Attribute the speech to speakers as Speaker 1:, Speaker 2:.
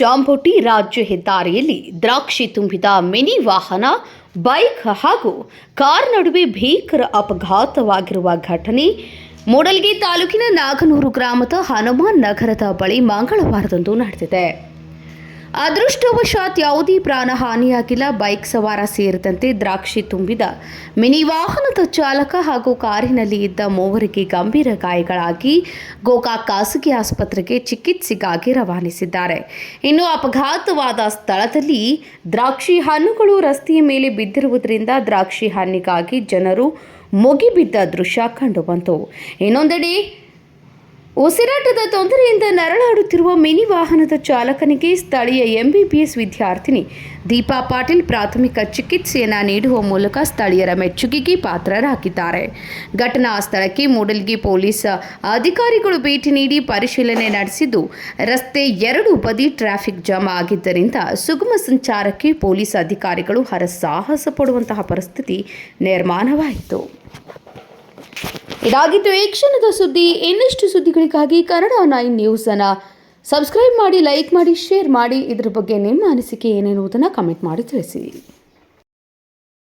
Speaker 1: ಜಾಂಬೋಟಿ ರಾಜ್ಯ ಹೆದ್ದಾರಿಯಲ್ಲಿ ದ್ರಾಕ್ಷಿ ತುಂಬಿದ ಮಿನಿ ವಾಹನ, ಬೈಕ್ ಹಾಗೂ ಕಾರ್ ನಡುವೆ ಭೀಕರ ಅಪಘಾತವಾಗಿರುವ ಘಟನೆ ಮೂಡಲಗಿ ತಾಲೂಕಿನ ನಾಗನೂರು ಗ್ರಾಮದ ಹನುಮಾನ್ ನಗರದ ಬಳಿ ಮಂಗಳವಾರದಂದು ನಡೆದಿದೆ. ಅದೃಷ್ಟವಶಾತ್ ಯಾವುದೇ ಪ್ರಾಣಹಾನಿಯಾಗಿಲ್ಲ. ಬೈಕ್ ಸವಾರ ಸೇರಿದಂತೆ ದ್ರಾಕ್ಷಿ ತುಂಬಿದ ಮಿನಿ ವಾಹನದ ಚಾಲಕ ಹಾಗೂ ಕಾರಿನಲ್ಲಿ ಇದ್ದ ಮೂವರಿಗೆ ಗಂಭೀರ ಗಾಯಗಳಾಗಿ ಗೋಕಾಕ್ ಖಾಸಗಿ ಆಸ್ಪತ್ರೆಗೆ ಚಿಕಿತ್ಸೆಗಾಗಿ ರವಾನಿಸಿದ್ದಾರೆ. ಇನ್ನು ಅಪಘಾತವಾದ ಸ್ಥಳದಲ್ಲಿ ದ್ರಾಕ್ಷಿ ಹಣ್ಣುಗಳು ರಸ್ತೆಯ ಮೇಲೆ ಬಿದ್ದಿರುವುದರಿಂದ ದ್ರಾಕ್ಷಿ ಹಣ್ಣಿಗಾಗಿ ಜನರು ಮುಗಿಬಿದ್ದ ದೃಶ್ಯ ಕಂಡುಬಂತು. ಇನ್ನೊಂದೆಡೆ ಉಸಿರಾಟದ ತೊಂದರೆಯಿಂದ ನರಳಾಡುತ್ತಿರುವ ಮಿನಿ ವಾಹನದ ಚಾಲಕನಿಗೆ ಸ್ಥಳೀಯ ಎಂಬಿಬಿಎಸ್ ವಿದ್ಯಾರ್ಥಿನಿ ದೀಪಾ ಪಾಟೀಲ್ ಪ್ರಾಥಮಿಕ ಚಿಕಿತ್ಸೆಯನ್ನು ನೀಡುವ ಮೂಲಕ ಸ್ಥಳೀಯರ ಮೆಚ್ಚುಗೆಗೆ ಪಾತ್ರರಾಗಿದ್ದಾರೆ. ಘಟನಾ ಸ್ಥಳಕ್ಕೆ ಮೂಡಲಗಿ ಪೊಲೀಸ್ ಅಧಿಕಾರಿಗಳು ಭೇಟಿ ನೀಡಿ ಪರಿಶೀಲನೆ ನಡೆಸಿದ್ದು, ರಸ್ತೆ ಎರಡು ಬದಿ ಟ್ರಾಫಿಕ್ ಜಾಮ್ ಆಗಿದ್ದರಿಂದ ಸುಗಮ ಸಂಚಾರಕ್ಕೆ ಪೊಲೀಸ್ ಅಧಿಕಾರಿಗಳು ಹರಸಾಹಸ ಪಡುವಂತಹ ಪರಿಸ್ಥಿತಿ ನಿರ್ಮಾಣವಾಯಿತು. ಇದಾಗಿತ್ತು ಈ ಕ್ಷಣದ ಸುದ್ದಿ. ಇನ್ನಷ್ಟು ಸುದ್ದಿಗಳಿಗಾಗಿ ಕನ್ನಡ 9 ನ್ಯೂಸ್ ಅನ್ನು ಸಬ್ಸ್ಕ್ರೈಬ್ ಮಾಡಿ, ಲೈಕ್ ಮಾಡಿ, ಶೇರ್ ಮಾಡಿ. ಇದರ ಬಗ್ಗೆ ನಿಮ್ಮ ಅನಿಸಿಕೆ ಏನೆನ್ನುವುದನ್ನು ಕಮೆಂಟ್ ಮಾಡಿ ತಿಳಿಸಿ.